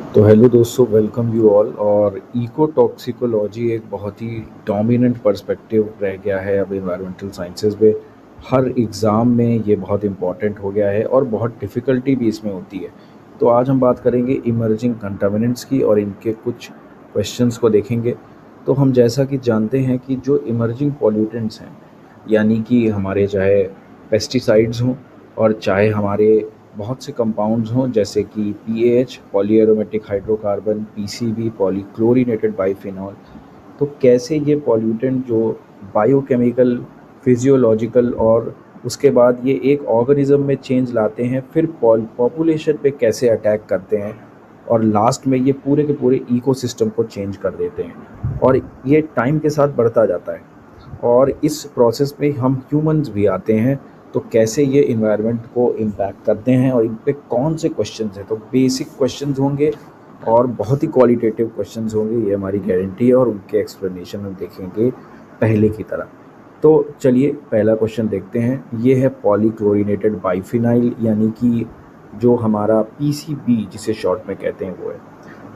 तो हेलो दोस्तों, welcome you all. और इको टॉक्सिकोलॉजी एक बहुत ही डोमिनेंट पर्सपेक्टिव रह गया है अब इन्वायरमेंटल साइंसेज में। हर एग्ज़ाम में ये बहुत इम्पॉर्टेंट हो गया है और बहुत डिफ़िकल्टी भी इसमें होती है। तो आज हम बात करेंगे इमर्जिंग कंटामिनेंट्स की और इनके कुछ क्वेश्चंस को देखेंगे। तो हम जैसा कि जानते हैं कि जो इमर्जिंग पॉल्यूटेंट्स हैं, यानी कि हमारे चाहे पेस्टिसाइड्स हों और चाहे हमारे बहुत से कंपाउंड्स हों, जैसे कि पीएच पॉलीएरोमेटिक हाइड्रोकार्बन, पीसीबी पॉलीक्लोरीनेटेड बाइफिनॉल। तो कैसे ये पॉल्यूटेंट जो बायोकेमिकल, फिजियोलॉजिकल और उसके बाद ये एक ऑर्गेनिज्म में चेंज लाते हैं, फिर पॉपुलेशन पे कैसे अटैक करते हैं और लास्ट में ये पूरे के पूरे इकोसिस्टम को चेंज कर देते हैं। और ये टाइम के साथ बढ़ता जाता है और इस प्रोसेस में हम ह्यूमंस भी आते हैं। तो कैसे ये इन्वायरमेंट को इम्पैक्ट करते हैं और इन पे कौन से क्वेश्चंस हैं, तो बेसिक क्वेश्चंस होंगे और बहुत ही क्वालिटेटिव क्वेश्चंस होंगे, ये हमारी गारंटी है। और उनके एक्सप्लेनेशन हम देखेंगे पहले की तरह। तो चलिए पहला क्वेश्चन देखते हैं। ये है पॉलीक्लोरीनेटेड बाइफिनाइल, यानी कि जो हमारा पीसीबी जिसे शॉर्ट में कहते हैं वो है।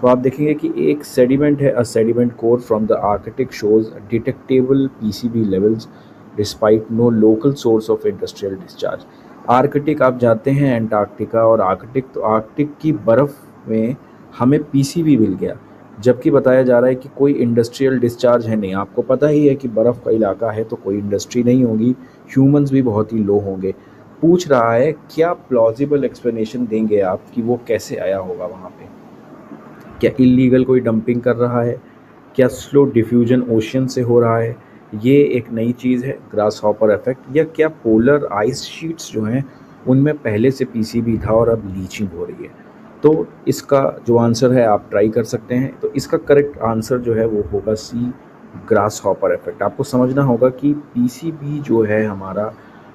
तो आप देखेंगे कि एक सेडिमेंट है, a sediment core from the Arctic shows detectable PCB levels despite no local source of industrial discharge. Arctic आप जाते हैं, एंटार्क्टिका और आर्कटिक, तो आर्कटिक की बर्फ़ में हमें पीसीबी मिल गया, जबकि बताया जा रहा है कि कोई इंडस्ट्रियल डिस्चार्ज है नहीं। आपको पता ही है कि बर्फ़ का इलाका है तो कोई इंडस्ट्री नहीं होगी, ह्यूमंस भी बहुत ही लो होंगे। पूछ रहा है क्या प्लॉजिबल एक्सप्लेनेशन देंगे आप कि वो कैसे आया होगा वहाँ पे। क्या इल्लीगल कोई डंपिंग कर रहा है, क्या स्लो डिफ्यूजन ओशन से हो रहा है, ये एक नई चीज़ है ग्रास हॉपर इफेक्ट, या क्या पोलर आइस शीट्स जो हैं उनमें पहले से पीसीबी था और अब लीचिंग हो रही है। तो इसका जो आंसर है आप ट्राई कर सकते हैं। तो इसका करेक्ट आंसर जो है वो होगा सी, ग्रास हॉपर इफेक्ट। आपको समझना होगा कि पीसीबी जो है हमारा,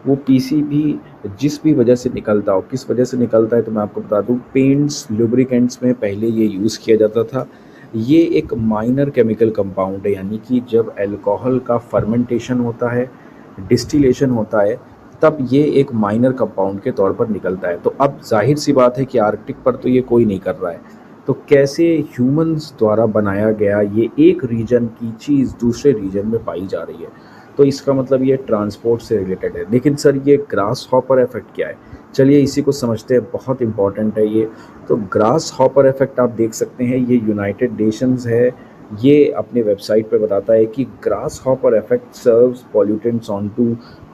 वो पीसीबी जिस भी वजह से निकलता हो, किस वजह से निकलता है तो मैं आपको बता दूं, पेंट्स लुब्रिकेंट्स में पहले ये यूज़ किया जाता था। ये एक माइनर केमिकल कंपाउंड है, यानी कि जब अल्कोहल का फर्मेंटेशन होता है, डिस्टिलेशन होता है, तब ये एक माइनर कंपाउंड के तौर पर निकलता है। तो अब जाहिर सी बात है कि आर्कटिक पर तो ये कोई नहीं कर रहा है, तो कैसे ह्यूमंस द्वारा बनाया गया ये एक रीजन की चीज़ दूसरे रीजन में पाई जा रही है। तो इसका मतलब ये ट्रांसपोर्ट से रिलेटेड है। लेकिन सर ये ग्रास हॉपर इफेक्ट क्या है, चलिए इसी को समझते हैं, बहुत इंपॉर्टेंट है ये। तो ग्रास हॉपर इफेक्ट आप देख सकते हैं, ये यूनाइटेड नेशंस है, ये अपने वेबसाइट पे बताता है कि grasshopper effect serves pollutants on to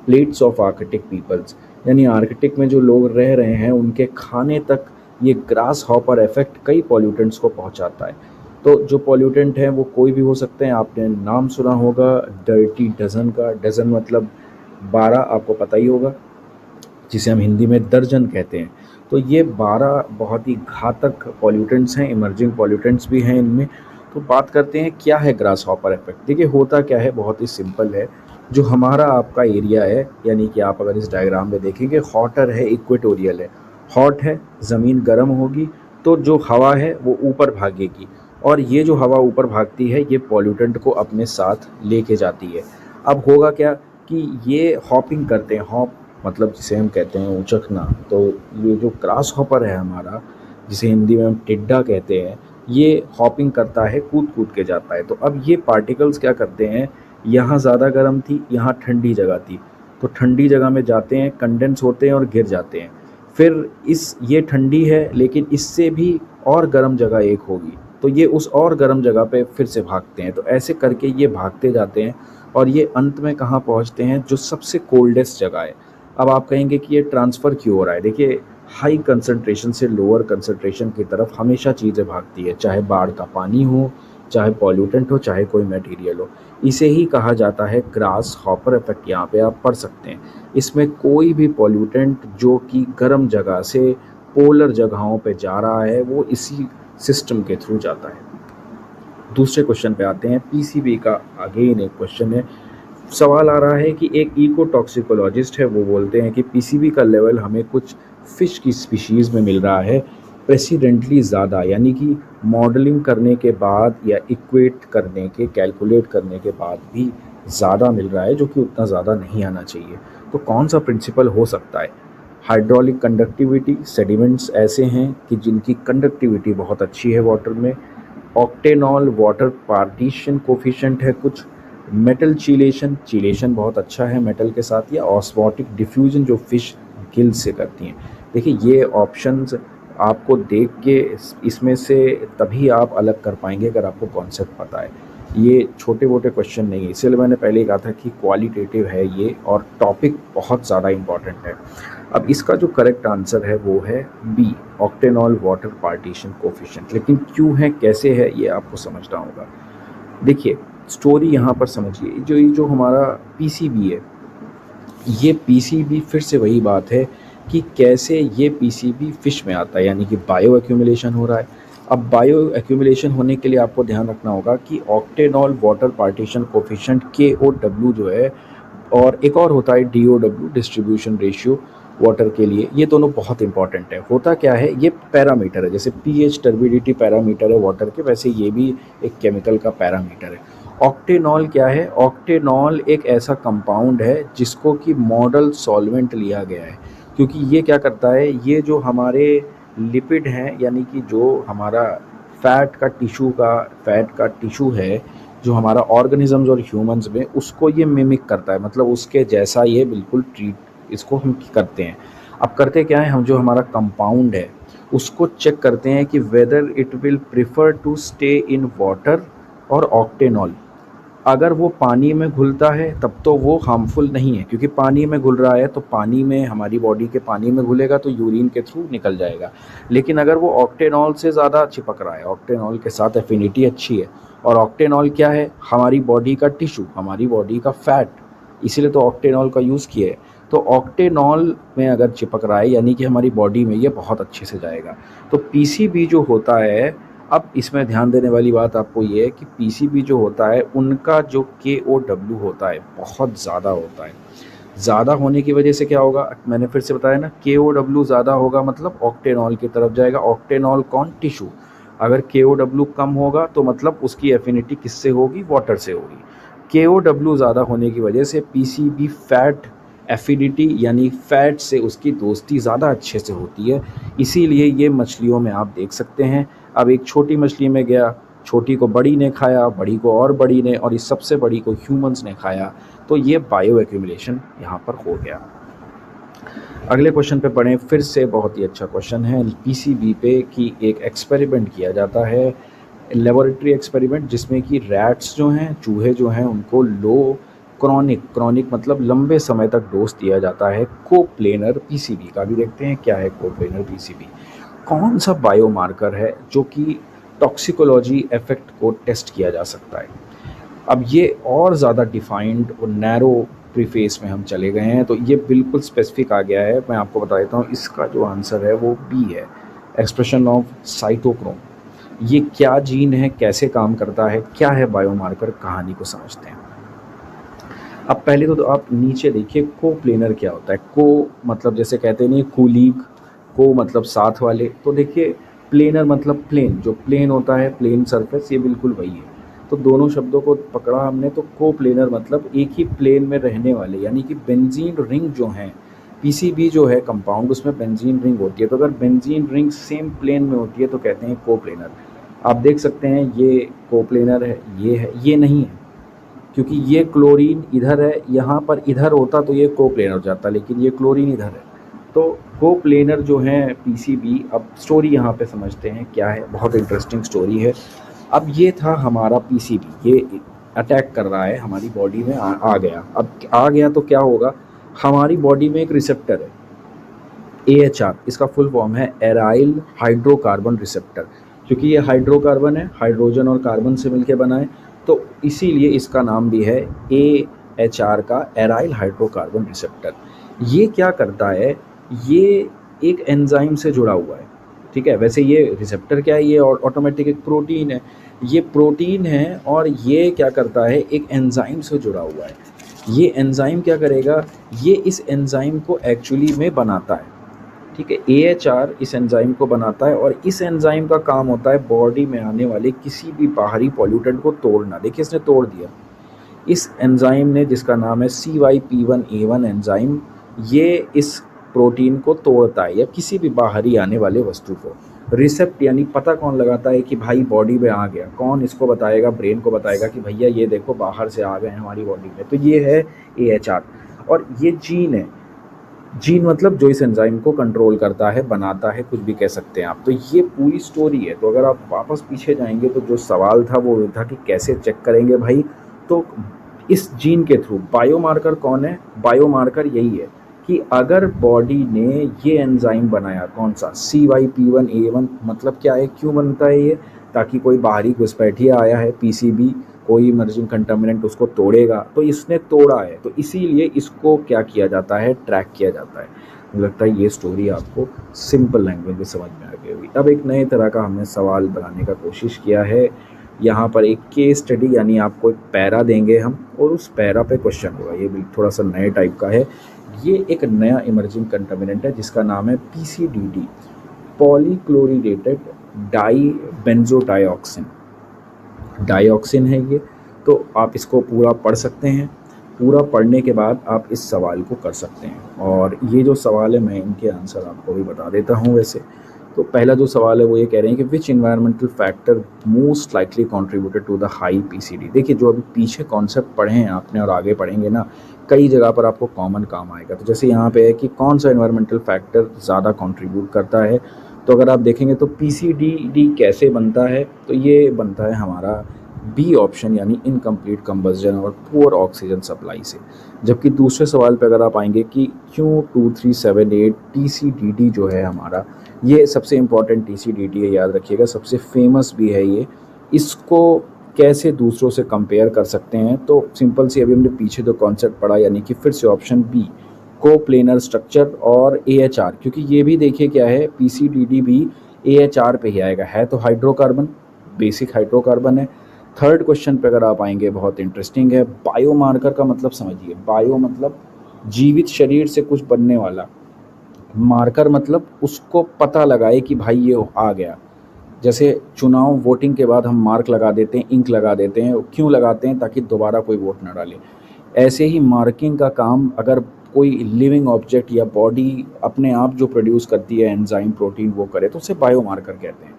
plates of Arctic peoples. यानी आर्कटिक में जो लोग रह रहे हैं उनके खाने तक ये ग्रास हॉपर इफेक्ट कई पॉल्यूटेंट्स को पहुंचाता है। तो जो पॉल्यूटेंट हैं वो कोई भी हो सकते हैं। आपने नाम सुना होगा डर्टी डज़न का, डज़न मतलब 12, आपको पता ही होगा, जिसे हम हिंदी में दर्जन कहते हैं। तो ये 12 बहुत ही घातक पॉल्यूटेंट्स हैं, इमर्जिंग पॉल्यूटेंट्स भी हैं इनमें। तो बात करते हैं क्या है ग्रास हॉपर इफेक्ट। देखिए होता क्या है, बहुत ही सिंपल है। जो हमारा आपका एरिया है, यानी कि आप अगर इस डायग्राम में देखेंगे, हॉटर है, इक्वेटोरियल है। हॉट है, ज़मीन गर्म होगी, तो जो हवा है वो ऊपर भागेगी, और ये जो हवा ऊपर भागती है ये पॉल्यूटेंट को अपने साथ लेके जाती है। अब होगा क्या कि ये हॉपिंग करते हैं, हॉप मतलब जिसे हम कहते हैं उचकना। तो ये जो ग्रास हॉपर है हमारा, जिसे हिंदी में हम टिड्डा कहते हैं, ये हॉपिंग करता है, कूद कूद के जाता है। तो अब ये पार्टिकल्स क्या करते हैं, यहाँ ज़्यादा गर्म थी, यहाँ ठंडी जगह थी, तो ठंडी जगह में जाते हैं, कंडेंस होते हैं और गिर जाते हैं। फिर ये ठंडी है लेकिन इससे भी और गर्म जगह एक होगी, तो ये उस और गर्म जगह पे फिर से भागते हैं। तो ऐसे करके ये भागते जाते हैं और ये अंत में कहाँ पहुँचते हैं, जो सबसे कोल्डेस्ट जगह है। अब आप कहेंगे कि ये ट्रांसफ़र क्यों हो रहा है। देखिए हाई कंसंट्रेशन से लोअर कंसंट्रेशन की तरफ हमेशा चीज़ें भागती है, चाहे बाढ़ का पानी हो, चाहे पॉल्यूटेंट हो, चाहे कोई मटेरियल हो। इसे ही कहा जाता है ग्रास हॉपर इफेक्ट। यहाँ पे आप पढ़ सकते हैं। इसमें कोई भी पॉल्यूटेंट जो कि गर्म जगह से पोलर जगहों पे जा रहा है वो इसी सिस्टम के थ्रू जाता है। दूसरे क्वेश्चन पे आते हैं। पीसीबी का अगेन एक क्वेश्चन है। सवाल आ रहा है कि एक इको टॉक्सिकोलॉजिस्ट है, वो बोलते हैं कि पीसीबी का लेवल हमें कुछ फ़िश की स्पीशीज़ में मिल रहा है प्रेसिडेंटली ज़्यादा, यानी कि मॉडलिंग करने के बाद या इक्वेट करने के, कैलकुलेट करने के बाद भी ज़्यादा मिल रहा है, जो कि उतना ज़्यादा नहीं आना चाहिए। तो कौन सा प्रिंसिपल हो सकता है। हाइड्रोलिक कंडक्टिविटी, सेडिमेंट्स ऐसे हैं कि जिनकी कंडक्टिविटी बहुत अच्छी है वाटर में। ऑक्टेनॉल वाटर पार्टीशन कोफिशिएंट है कुछ। मेटल चीलेशन, चीलेशन बहुत अच्छा है मेटल के साथ। या ऑस्मोटिक डिफ्यूजन जो फिश गिल से करती हैं। देखिए ये ऑप्शंस आपको देख के इसमें से तभी आप अलग कर पाएंगे अगर आपको कॉन्सेप्ट पता है। ये छोटे मोटे क्वेश्चन नहीं है, इसलिए मैंने पहले ही कहा था कि क्वालिटेटिव है ये और टॉपिक बहुत ज़्यादा इम्पॉर्टेंट है। अब इसका जो करेक्ट आंसर है वो है B, octanol water partition coefficient. लेकिन क्यों है, कैसे है, ये आपको समझना होगा। देखिए स्टोरी यहाँ पर समझिए, ये जो हमारा पीसीबी है, ये पीसीबी फिर से वही बात है कि कैसे ये पीसीबी फिश में आता है, यानी कि बायो एक्यूमुलेशन हो रहा है। अब बायो एक्यूमुलेशन होने के लिए आपको ध्यान रखना होगा कि octanol water partition coefficient KOW जो है, और एक और होता है DOW डिस्ट्रीब्यूशन रेशियो वाटर के लिए। ये दोनों बहुत इंपॉर्टेंट है। होता क्या है, ये पैरामीटर है, जैसे पीएच टर्बिडिटी पैरामीटर है वाटर के, वैसे ये भी एक केमिकल का पैरामीटर है। ऑक्टेनॉल क्या है, ऑक्टेनॉल एक ऐसा कंपाउंड है जिसको कि मॉडल सॉल्वेंट लिया गया है, क्योंकि ये क्या करता है, ये जो हमारे लिपिड हैं, यानी कि जो हमारा फैट का टिशू है, जो हमारा ऑर्गेनिजम्स और ह्यूमंस में, उसको ये मिमिक करता है, मतलब उसके जैसा ये बिल्कुल ट्रीट इसको हम करते हैं। अब करते क्या है, हम जो हमारा कंपाउंड है उसको चेक करते हैं कि whether it will prefer to stay in water और ऑक्टेनॉल। अगर वो पानी में घुलता है तब तो वो हार्मफुल नहीं है, क्योंकि पानी में घुल रहा है तो पानी में, हमारी बॉडी के पानी में घुलेगा तो यूरिन के थ्रू निकल जाएगा। लेकिन अगर वो ऑक्टेनॉल से ज़्यादा चिपक रहा है, ऑक्टेनॉल के साथ एफिनिटी अच्छी है, और ऑक्टेनॉल क्या है, हमारी बॉडी का टिश्यू, हमारी बॉडी का फैट, इसीलिए तो ऑक्टेनॉल का यूज़ किया है। तो ऑक्टेनॉल में अगर चिपक रहा है यानी कि हमारी बॉडी में ये बहुत अच्छे से जाएगा। तो पीसीबी जो होता है, अब इसमें ध्यान देने वाली बात आपको ये है कि पीसीबी जो होता है उनका जो KOW होता है बहुत ज़्यादा होता है। ज़्यादा होने की वजह से क्या होगा, मैंने फिर से बताया ना, KOW ज़्यादा होगा मतलब ऑक्टेनॉल की तरफ जाएगा। ऑक्टेनॉल कौन, टिशू। अगर KOW कम होगा तो मतलब उसकी एफिनिटी किससे होगी, वाटर से होगी। KOW ज़्यादा होने की वजह से पीसीबी फैट एफिनिटी, यानी फैट से उसकी दोस्ती ज़्यादा अच्छे से होती है। इसीलिए ये मछलियों में आप देख सकते हैं। अब एक छोटी मछली में गया, छोटी को बड़ी ने खाया, बड़ी को और बड़ी ने, और इस सबसे बड़ी को ह्यूमंस ने खाया, तो ये बायो एक्यूमुलेशन यहाँ पर हो गया। अगले क्वेश्चन पे पढ़ें, फिर से बहुत ही अच्छा क्वेश्चन है। पीसीबी पे कि एक एक्सपेरिमेंट किया जाता है, लेबोरेटरी एक्सपेरिमेंट, जिसमें कि रैट्स जो हैं, चूहे जो हैं, उनको लो क्रॉनिक मतलब लंबे समय तक डोज दिया जाता है कोप्लेनर पीसीबी का। भी देखते हैं क्या है कोप्लेनर पीसीबी, कौन सा बायोमार्कर है जो कि टॉक्सिकोलॉजी इफेक्ट को टेस्ट किया जा सकता है। अब ये और ज़्यादा डिफाइंड और नैरो प्रीफेस में हम चले गए हैं, तो ये बिल्कुल स्पेसिफिक आ गया है। मैं आपको बता देता हूँ, इसका जो आंसर है वो बी है, एक्सप्रेशन ऑफ साइटोक्रोम। ये क्या जीन है, कैसे काम करता है, क्या है बायोमार्कर, कहानी को समझते हैं। अब पहले तो आप नीचे देखिए, कोप्लेनर क्या होता है। को मतलब जैसे कहते नहीं कूलीग, को मतलब साथ वाले, तो देखिए प्लेनर मतलब प्लेन, जो प्लेन होता है, प्लेन सरफेस, ये बिल्कुल वही है। तो दोनों शब्दों को पकड़ा हमने, तो कोप्लेनर मतलब एक ही प्लेन में रहने वाले, यानी कि बेंजीन रिंग जो हैं, पीसीबी जो है कंपाउंड, उसमें बेंजीन रिंग होती है। तो अगर बेंजीन रिंग सेम प्लेन में होती है तो कहते हैं कोप्लेनर। आप देख सकते हैं ये कोप्लेनर है, ये नहीं है, क्योंकि ये क्लोरीन इधर है, यहाँ पर इधर होता तो ये कोप्लेनर हो जाता, लेकिन ये क्लोरीन इधर है। तो कोप्लेनर जो है पीसीबी। अब स्टोरी यहाँ पे समझते हैं क्या है, बहुत इंटरेस्टिंग स्टोरी है। अब ये था हमारा पीसीबी, ये अटैक कर रहा है हमारी बॉडी में, आ गया। अब आ गया तो क्या होगा, हमारी बॉडी में एक रिसेप्टर है AHR, इसका फुल फॉर्म है एराइल हाइड्रोकार्बन रिसेप्टर। क्योंकि ये हाइड्रोकार्बन है, हाइड्रोजन और कार्बन से मिलके बना है, तो इसीलिए इसका नाम भी है AHR का, एराइल हाइड्रोकार्बन रिसेप्टर। ये क्या करता है, ये एक एंजाइम से जुड़ा हुआ है, ठीक है। वैसे ये रिसेप्टर क्या है, ये ऑटोमेटिक एक प्रोटीन है, ये प्रोटीन है, और ये क्या करता है, एक एंजाइम से जुड़ा हुआ है। ये एंजाइम क्या करेगा, ये इस एंजाइम को एक्चुअली में बनाता है, ठीक है। AHR इस एंजाइम को बनाता है, और इस एंजाइम का काम होता है बॉडी में आने वाले किसी भी बाहरी पॉल्यूटेंट को तोड़ना। देखिए इसने तोड़ दिया, इस एंजाइम ने, जिसका नाम है CYP1A1 एंजाइम, ये इस प्रोटीन को तोड़ता है या किसी भी बाहरी आने वाले वस्तु को। रिसेप्ट यानी पता कौन लगाता है कि भाई बॉडी में आ गया, कौन इसको बताएगा, ब्रेन को बताएगा कि भैया ये देखो बाहर से आ गए हमारी बॉडी में, तो ये है AHR। और ये जीन है, जीन मतलब जो इस एंजाइम को कंट्रोल करता है, बनाता है, कुछ भी कह सकते हैं आप। तो ये पूरी स्टोरी है। तो अगर आप वापस पीछे जाएंगे तो जो सवाल था वो था कि कैसे चेक करेंगे भाई, तो इस जीन के थ्रू। बायोमार्कर कौन है? बायोमार्कर यही है कि अगर बॉडी ने ये एंजाइम बनाया, कौन सा, CYP1A1, मतलब क्या है, क्यों बनता है ये? ताकि कोई बाहरी घुसपैठिया आया है, PCB, कोई इमर्जिंग कंटामिनेंट उसको तोड़ेगा, तो इसने तोड़ा है, तो इसीलिए इसको क्या किया जाता है, ट्रैक किया जाता है। मुझे लगता है ये स्टोरी आपको सिंपल लैंग्वेज में समझ में आ गई होगी। अब एक नए तरह का हमने सवाल बनाने का कोशिश किया है। यहाँ पर एक केस स्टडी, यानी आपको एक पैरा देंगे हम और उस पैरा पे क्वेश्चन होगा। ये भी थोड़ा सा नए टाइप का है। ये एक नया इमर्जिंग कंटामिनेंट है जिसका नाम है PCDD, पॉलीक्लोरीनेटेड डाईबेंजोडाइऑक्सिन। डाइऑक्सिन है ये। तो आप इसको पूरा पढ़ सकते हैं। पूरा पढ़ने के बाद आप इस सवाल को कर सकते हैं। और ये जो सवाल है मैं इनके आंसर आपको भी बता देता हूँ वैसे। तो पहला जो सवाल है वो ये कह रहे हैं कि which environmental factor most likely contributed to the high PCD। देखिए, जो अभी पीछे कॉन्सेप्ट पढ़े हैं आपने और आगे पढ़ेंगे ना, कई जगह पर आपको कॉमन काम आएगा। तो जैसे यहाँ पे है कि कौन सा इन्वायरमेंटल फैक्टर ज़्यादा कंट्रीब्यूट करता है, तो अगर आप देखेंगे तो PCDD कैसे बनता है, तो ये बनता है हमारा B ऑप्शन, यानी इनकम्प्लीट कंबस्जन और पुअर ऑक्सीजन सप्लाई से। जबकि दूसरे सवाल पे अगर आप आएंगे कि क्यों 2378 TCDD जो है हमारा, ये सबसे इम्पॉर्टेंट TCDD है, याद रखिएगा, सबसे फेमस भी है ये। इसको कैसे दूसरों से कंपेयर कर सकते हैं, तो सिंपल सी अभी हमने पीछे जो कॉन्सेप्ट पढ़ा, यानी कि फिर से ऑप्शन B, कोप्लेनर स्ट्रक्चर और AHR, क्योंकि ये भी देखिए क्या है, PCDD भी AHR पे ही आएगा, है तो हाइड्रोकार्बन, बेसिक हाइड्रोकार्बन है। थर्ड क्वेश्चन पे अगर आप आएंगे, बहुत इंटरेस्टिंग है। बायोमार्कर का मतलब समझिए, बायो मतलब जीवित शरीर से कुछ बनने वाला, मार्कर मतलब उसको पता लगाए कि भाई ये आ गया। जैसे चुनाव वोटिंग के बाद हम मार्क लगा देते हैं, इंक लगा देते हैं, क्यों लगाते हैं? ताकि दोबारा कोई वोट ना डाले। ऐसे ही मार्किंग का काम अगर कोई लिविंग ऑब्जेक्ट या बॉडी अपने आप जो प्रोड्यूस करती है एंजाइम, प्रोटीन, वो करे, तो उसे बायोमार्कर कहते हैं।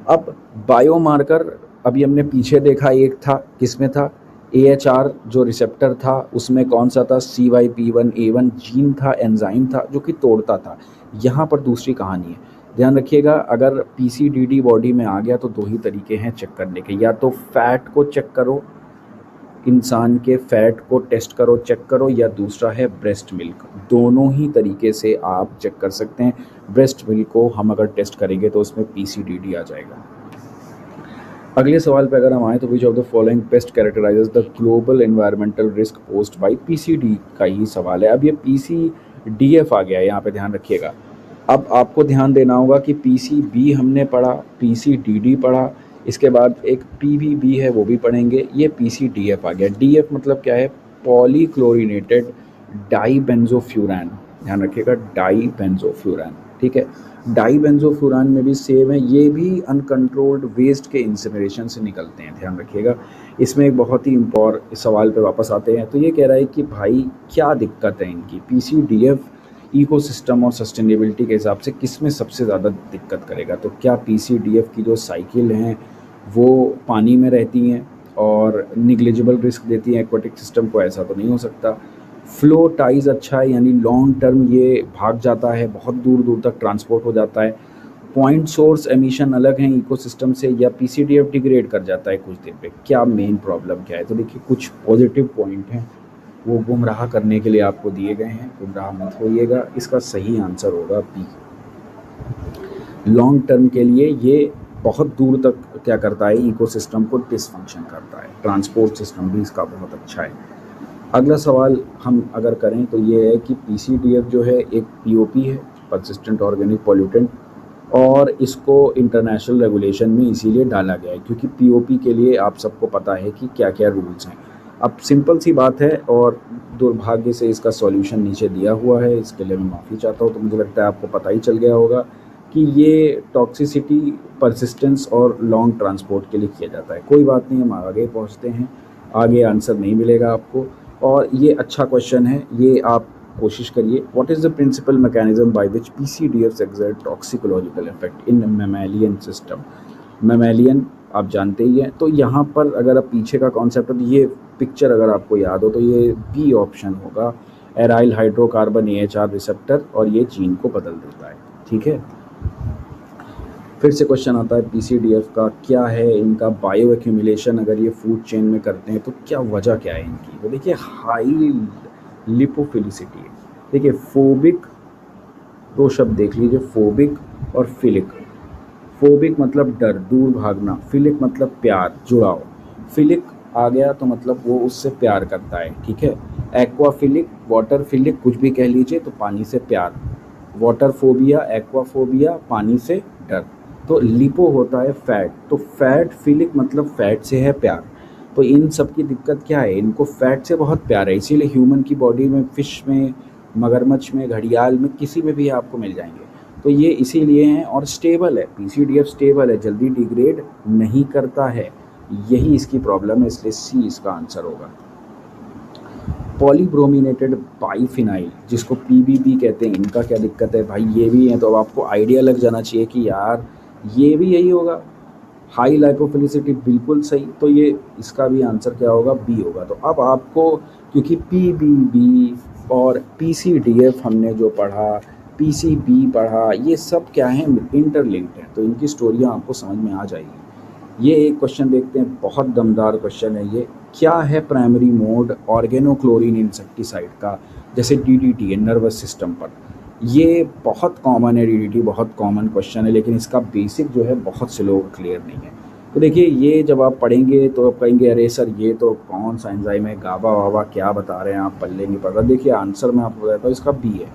अब बायोमार्कर अभी हमने पीछे देखा, एक था, किसमें था, AHR जो रिसेप्टर था उसमें कौन सा था, CYP1A1 जीन था, एंजाइम था जो कि तोड़ता था। यहाँ पर दूसरी कहानी है, ध्यान रखिएगा। अगर PCDD बॉडी में आ गया तो दो ही तरीके हैं चेक करने के, या तो फैट को चेक करो, इंसान के फैट को टेस्ट करो, चेक करो, या दूसरा है ब्रेस्ट मिल्क। दोनों ही तरीके से आप चेक कर सकते हैं। ब्रेस्ट मिल्क को हम अगर टेस्ट करेंगे तो उसमें PCDD आ जाएगा। अगले सवाल पे अगर हम आए तो which of the following best characterizes the global environmental risk posed by PCD का ही सवाल है। अब ये PCDF आ गया है, यहाँ पे ध्यान रखिएगा। अब आपको ध्यान देना होगा कि PCB हमने पढ़ा, PCDD पढ़ा, इसके बाद एक PBB है वो भी पढ़ेंगे, ये PCDF आ गया। DF मतलब क्या है, पॉलीक्लोरीनेटेड डाईबेंजोफ्यूरान, ध्यान रखिएगा, डाईबेंजोफ्यूरान, ठीक है। डाईबेंजोफ्यूरान में भी सेम है, ये भी अनकंट्रोल्ड वेस्ट के इंसिनरेशन से निकलते हैं, ध्यान रखिएगा। इसमें एक बहुत ही इम्पोर्टेंट सवाल पे वापस आते हैं। तो ये कह रहा है कि भाई क्या दिक्कत है इनकी, PCDF इकोसिस्टम और सस्टेनेबिलिटी के हिसाब से किस में सबसे ज़्यादा दिक्कत करेगा? तो क्या PCDF की जो साइकिल हैं वो पानी में रहती हैं और निग्लिजिबल रिस्क देती हैं एक्वाटिक सिस्टम को? ऐसा तो नहीं हो सकता। फ्लो टाइज अच्छा है, यानी लॉन्ग टर्म ये भाग जाता है, बहुत दूर दूर तक ट्रांसपोर्ट हो जाता है। पॉइंट सोर्स एमिशन अलग हैं इकोसिस्टम से, या PCDF डिग्रेड कर जाता है कुछ देर पे। क्या मेन प्रॉब्लम क्या है? तो देखिए, कुछ पॉजिटिव पॉइंट हैं, वो गुमराह करने के लिए आपको दिए गए हैं, गुमराह मत होइएगा। इसका सही आंसर होगा B। लॉन्ग टर्म के लिए ये बहुत दूर तक क्या करता है, इकोसिस्टम को डिसफंक्शन करता है। ट्रांसपोर्ट सिस्टम भी इसका बहुत अच्छा है। अगला सवाल हम अगर करें तो ये है कि PCDF जो है एक POP है, परसिस्टेंट ऑर्गेनिक पॉल्यूटेंट, और इसको इंटरनेशनल रेगुलेशन में इसीलिए डाला गया है क्योंकि POP के लिए आप सबको पता है कि क्या क्या रूल्स हैं। अब सिंपल सी बात है, और दुर्भाग्य से इसका सॉल्यूशन नीचे दिया हुआ है, इसके लिए मैं माफ़ी चाहता हूँ। तो मुझे लगता है आपको पता ही चल गया होगा कि ये टॉक्सिसिटी, परसिस्टेंस और लॉन्ग ट्रांसपोर्ट के लिए किया जाता है। कोई बात नहीं, हम आगे पहुँचते हैं, आगे आंसर नहीं मिलेगा आपको। और ये अच्छा क्वेश्चन है, ये आप कोशिश करिए। What is the principal mechanism by which PCDFs exert toxicological effect in mammalian system. Mammalian आप जानते ही हैं। तो यहाँ पर अगर आप पीछे का कॉन्सेप्ट हो तो ये पिक्चर अगर आपको याद हो तो ये बी ऑप्शन होगा, एराइल हाइड्रोकार्बन AHR रिसेप्टर, और ये जीन को बदल देता है। ठीक है, फिर से क्वेश्चन आता है PCDF का क्या है इनका बायो एक्यूमुलेशन अगर ये फूड चेन में करते हैं तो क्या वजह क्या है इनकी। तो देखिए हाई लिपोफिलिसिटी है। देखिए फोबिक, दो शब्द देख लीजिए, फोबिक और फिलिक। फोबिक मतलब डर, दूर भागना, फिलिक मतलब प्यार, जुड़ाव। फिलिक आ गया तो मतलब वो उससे प्यार करता है। ठीक है, एक्वाफिलिक, वाटर फिलिक, कुछ भी कह लीजिए, तो पानी से प्यार। वाटर फोबिया, एक्वाफोबिया, पानी से डर। तो लिपो होता है फैट, तो फैट फिलिक मतलब फैट से है प्यार। तो इन सब की दिक्कत क्या है, इनको फैट से बहुत प्यार है, इसीलिए ह्यूमन की बॉडी में, फिश में, मगरमच्छ में, घड़ियाल में, किसी में भी आपको मिल जाएंगे। तो ये इसीलिए हैं, और स्टेबल है, PCDF स्टेबल है, जल्दी डिग्रेड नहीं करता है, यही इसकी प्रॉब्लम है, इसलिए सी इसका आंसर होगा। पॉलीब्रोमिनेटेड बाइफिनाइल जिसको PBB कहते हैं, इनका क्या दिक्कत है भाई, ये भी है। तो अब आपको आइडिया लग जाना चाहिए कि यार ये भी यही होगा, हाई लाइपोफिलिसिटी, बिल्कुल सही। तो ये इसका भी आंसर क्या होगा, बी होगा। तो अब आपको, क्योंकि PBB और PCDF हमने जो पढ़ा, PCB पढ़ा, ये सब क्या है, इंटरलिंक्ड है, तो इनकी स्टोरियाँ आपको समझ में आ जाएगी। ये एक क्वेश्चन देखते हैं, बहुत दमदार क्वेश्चन है ये। क्या है प्राइमरी मोड ऑर्गेनोक्लोरीन इंसेक्टिसाइड का, जैसे DDT है नर्वस सिस्टम पर। ये बहुत कॉमन है, DDT बहुत कॉमन क्वेश्चन है, लेकिन इसका बेसिक जो है बहुत से लोगों को क्लियर नहीं है। तो देखिए ये जब आप पढ़ेंगे तो आप कहेंगे अरे सर ये तो कौन सा एंजाइम है, गाबा वाबा क्या बता रहे हैं आप, पल्ले नहीं पड़ रहा। देखिए आंसर मैं आपको बताता हूँ, इसका बी है,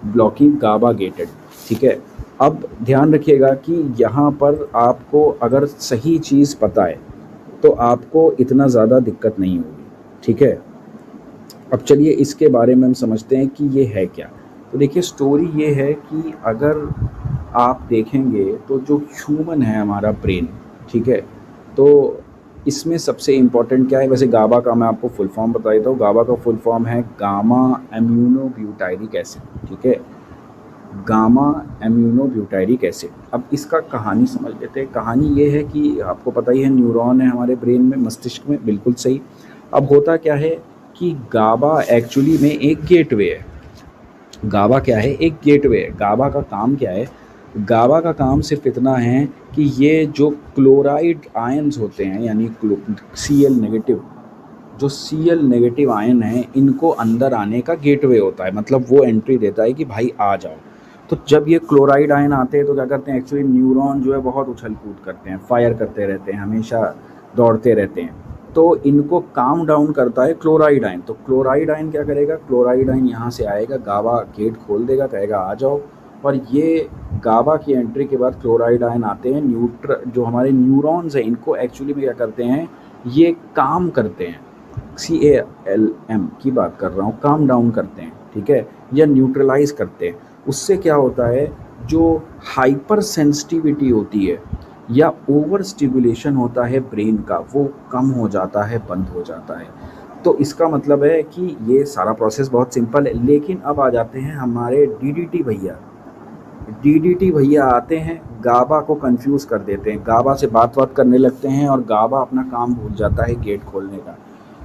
ब्लॉकिंग गाबा गेटेड। ठीक है, अब ध्यान रखिएगा कि यहाँ पर आपको अगर सही चीज़ पता है तो आपको इतना ज़्यादा दिक्कत नहीं होगी। ठीक है, अब चलिए इसके बारे में हम समझते हैं कि ये है क्या। तो देखिए स्टोरी ये है कि अगर आप देखेंगे तो जो ह्यूमन है हमारा ब्रेन, ठीक है, तो इसमें सबसे इम्पॉर्टेंट क्या है, वैसे गाबा का मैं आपको फुल फॉर्म बता देता हूँ। गाबा का फुल फॉर्म है गामा एम्यूनोब्यूटाइरिक एसिड। ठीक है, गामा एम्यूनोब्यूटाइरिक एसिड। अब इसका कहानी समझ लेते हैं। कहानी ये है कि आपको पता ही है, न्यूरॉन है हमारे ब्रेन में, मस्तिष्क में, बिल्कुल सही। अब होता क्या है कि गाबा एक्चुअली में एक गेटवे है। गाबा क्या है, एक गेटवे है। गाबा का काम क्या है, गाबा का काम सिर्फ इतना है कि ये जो क्लोराइड आयन्स होते हैं, यानी Cl नेगेटिव, जो Cl नेगेटिव आयन है, इनको अंदर आने का गेटवे होता है, मतलब वो एंट्री देता है कि भाई आ जाओ। तो जब ये क्लोराइड आयन आते हैं तो क्या करते हैं, एक्चुअली न्यूरॉन जो है बहुत उछल कूद करते हैं, फायर करते रहते हैं, हमेशा दौड़ते रहते हैं। तो इनको काम डाउन करता है क्लोराइड आयन। तो क्लोराइड आयन क्या करेगा, क्लोराइड आयन यहाँ से आएगा, गाबा गेट खोल देगा, कहेगा आ जाओ। और ये गाबा की एंट्री के बाद क्लोराइड आयन आते हैं, जो हमारे न्यूरॉन्स हैं इनको एक्चुअली में क्या करते हैं, ये काम करते हैं, CALM की बात कर रहा हूँ, काम डाउन करते हैं। ठीक है, या न्यूट्रलाइज करते हैं। उससे क्या होता है, जो हाइपर सेंसिटिविटी होती है या ओवर स्टिमुलेशन होता है ब्रेन का, वो कम हो जाता है, बंद हो जाता है। तो इसका मतलब है कि ये सारा प्रोसेस बहुत सिंपल है। लेकिन अब आ जाते हैं हमारे DDT भैया। DDT भैया आते हैं, गाबा को कंफ्यूज कर देते हैं, गाबा से बात करने लगते हैं, और गाबा अपना काम भूल जाता है गेट खोलने का।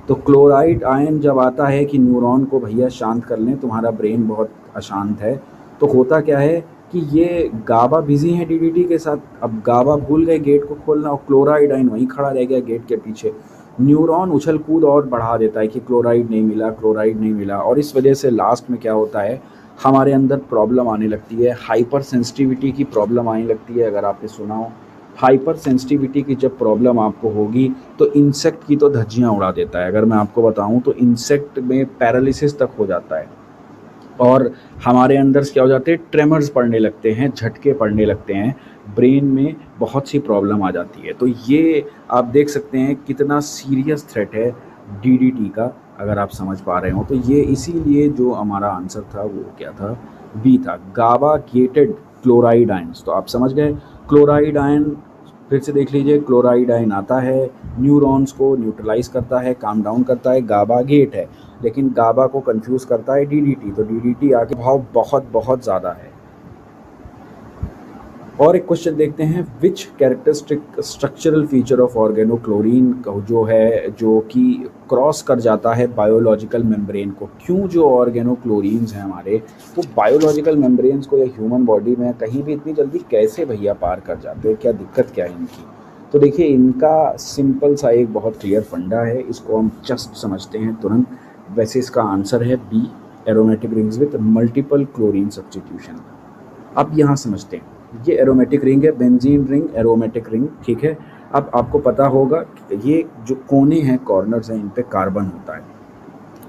तो क्लोराइड आयन जब आता है कि न्यूरॉन को भैया शांत कर लें, तुम्हारा ब्रेन बहुत अशांत है, तो होता क्या है कि ये गाबा बिजी है DDT के साथ। अब गाबा भूल गए गेट को खोलना, और क्लोराइड आयन वहीं खड़ा रह गया गेट के पीछे। न्यूरॉन उछल कूद और बढ़ा देता है कि क्लोराइड नहीं मिला, क्लोराइड नहीं मिला, और इस वजह से लास्ट में क्या होता है, हमारे अंदर प्रॉब्लम आने लगती है, हाइपर सेंसिटिविटी की प्रॉब्लम आने लगती है। अगर आपने सुना हो, हाइपर सेंसिटिविटी की जब प्रॉब्लम आपको होगी तो इंसेक्ट की तो धज्जियाँ उड़ा देता है। अगर मैं आपको बताऊं तो इंसेक्ट में पैरालिसिस तक हो जाता है, और हमारे अंदर क्या हो जाते हैं, ट्रेमर्स पड़ने लगते हैं, झटके पड़ने लगते हैं, ब्रेन में बहुत सी प्रॉब्लम आ जाती है। तो ये आप देख सकते हैं कितना सीरियस थ्रेट है DDT का, अगर आप समझ पा रहे हो। तो ये इसीलिए जो हमारा आंसर था वो क्या था, बी था, गाबा गेटेड क्लोराइड आयन्स। तो आप समझ गए, क्लोराइड आयन, फिर से देख लीजिए, क्लोराइड आयन आता है, न्यूरॉन्स को न्यूट्रलाइज करता है, काम डाउन करता है, गाबा गेट है। लेकिन गाबा को कंफ्यूज करता है डीडीटी, तो डीडीटी आके भाव बहुत बहुत ज़्यादा है। और एक क्वेश्चन देखते हैं, which characteristic structural feature of organochlorine जो है, जो कि क्रॉस कर जाता है बायोलॉजिकल मेम्ब्रेन को। क्यों जो ऑर्गेनोक्लोरीन्स हैं हमारे, वो बायोलॉजिकल मेम्ब्रेन्स को या ह्यूमन बॉडी में कहीं भी इतनी जल्दी कैसे भैया पार कर जाते हैं, क्या दिक्कत क्या है इनकी? तो देखिए, इनका सिंपल सा एक बहुत क्लियर फंडा है, इसको हम जस्ट समझते हैं तुरंत। वैसे इसका आंसर है B, aromatic rings with multiple chlorine substitution. अब यहाँ समझते हैं, ये एरोमेटिक रिंग है, बेंजीन रिंग, एरोमेटिक रिंग, ठीक है। अब आपको पता होगा कि ये जो कोने हैं, कॉर्नर्स हैं, इन पे कार्बन होता है।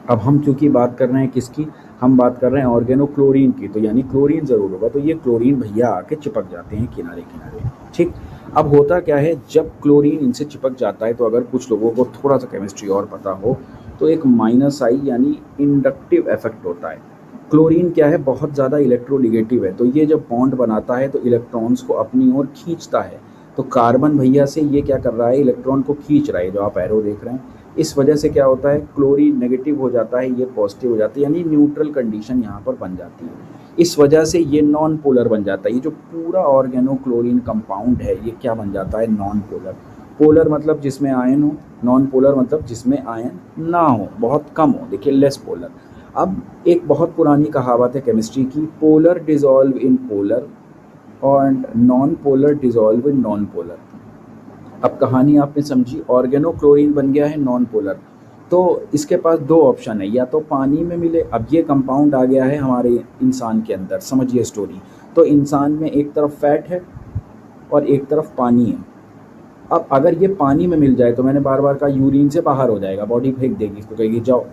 अब हम क्योंकि बात कर रहे हैं किसकी, हम बात कर रहे हैं ऑर्गेनोक्लोरीन की, तो यानी क्लोरीन ज़रूर होगा, तो ये क्लोरीन भैया आके चिपक जाते हैं किनारे किनारे, ठीक। अब होता क्या है, जब क्लोरीन इनसे चिपक जाता है, तो अगर कुछ लोगों को थोड़ा सा केमिस्ट्री और पता हो, तो एक माइनस आई यानी इंडक्टिव इफेक्ट होता है। क्लोरीन क्या है, बहुत ज़्यादा इलेक्ट्रोनिगेटिव है, तो ये जब बॉन्ड बनाता है तो इलेक्ट्रॉन्स को अपनी ओर खींचता है। तो कार्बन भैया से ये क्या कर रहा है, इलेक्ट्रॉन को खींच रहा है, जो आप एरो देख रहे हैं। इस वजह से क्या होता है, क्लोरीन नेगेटिव हो जाता है, ये पॉजिटिव हो जाती है, यानी न्यूट्रल कंडीशन यहाँ पर बन जाती है। इस वजह से ये नॉन पोलर बन जाता है। ये जो पूरा ऑर्गेनोक्लोरीन कंपाउंड है, ये क्या बन जाता है, नॉन पोलर। पोलर मतलब जिसमें आयन हो, नॉन पोलर मतलब जिसमें आयन ना हो, बहुत कम हो, देखिए लेस पोलर। अब एक बहुत पुरानी कहावत है केमिस्ट्री की, पोलर डिजॉल्व इन पोलर और non polar dissolve in non polar. अब कहानी आपने समझी, ऑर्गेनोक्लोरीन बन गया है नॉन पोलर, तो इसके पास दो ऑप्शन है, या तो पानी में मिले। अब ये कंपाउंड आ गया है हमारे इंसान के अंदर, समझिए स्टोरी। तो इंसान में एक तरफ फैट है और एक तरफ पानी है। अब अगर ये पानी में मिल जाए, तो मैंने बार बार कहा, यूरिन से बाहर हो जाएगा, बॉडी फेंक देगी, इसको कहेगी जाओ।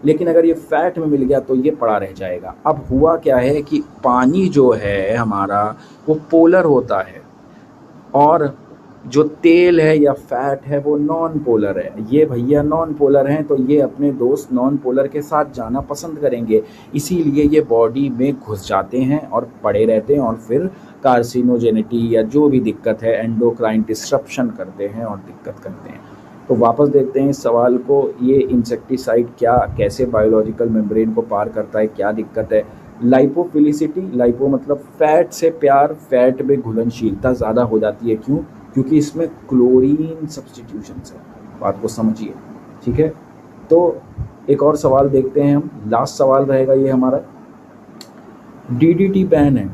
लेकिन अगर ये फैट में मिल गया तो ये पड़ा रह जाएगा। अब हुआ क्या है कि पानी जो है हमारा, वो पोलर होता है, और जो तेल है या फैट है वो नॉन पोलर है। ये भैया नॉन पोलर हैं, तो ये अपने दोस्त नॉन पोलर के साथ जाना पसंद करेंगे, इसीलिए ये बॉडी में घुस जाते हैं और पड़े रहते हैं, और फिर कार्सिनोजेनिटी या जो भी दिक्कत है, एंडोक्राइन डिस्रप्शन करते हैं और दिक्कत करते हैं। तो वापस देखते हैं इस सवाल को, ये इंसेक्टिसाइड क्या, कैसे बायोलॉजिकल मेम्ब्रेन को पार करता है, क्या दिक्कत है। लाइपोफिलिसिटी, लाइपो मतलब फैट से प्यार, फैट में घुलनशीलता ज़्यादा हो जाती है। क्यों? क्योंकि इसमें क्लोरीन सब्स्टिट्यूशन है। बात को समझिए, ठीक है। तो एक और सवाल देखते हैं हम, लास्ट सवाल रहेगा ये हमारा। डीडीटी बैन है,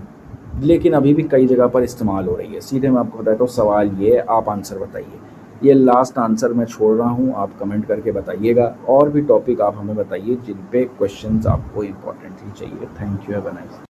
लेकिन अभी भी कई जगह पर इस्तेमाल हो रही है। सीधे मैं आपको बताता हूँ, सवाल ये है, आप आंसर बताइए। ये लास्ट आंसर मैं छोड़ रहा हूँ, आप कमेंट करके बताइएगा। और भी टॉपिक आप हमें बताइए जिन पे क्वेश्चंस आपको इम्पोर्टेंटली चाहिए। Thank you, have a nice day.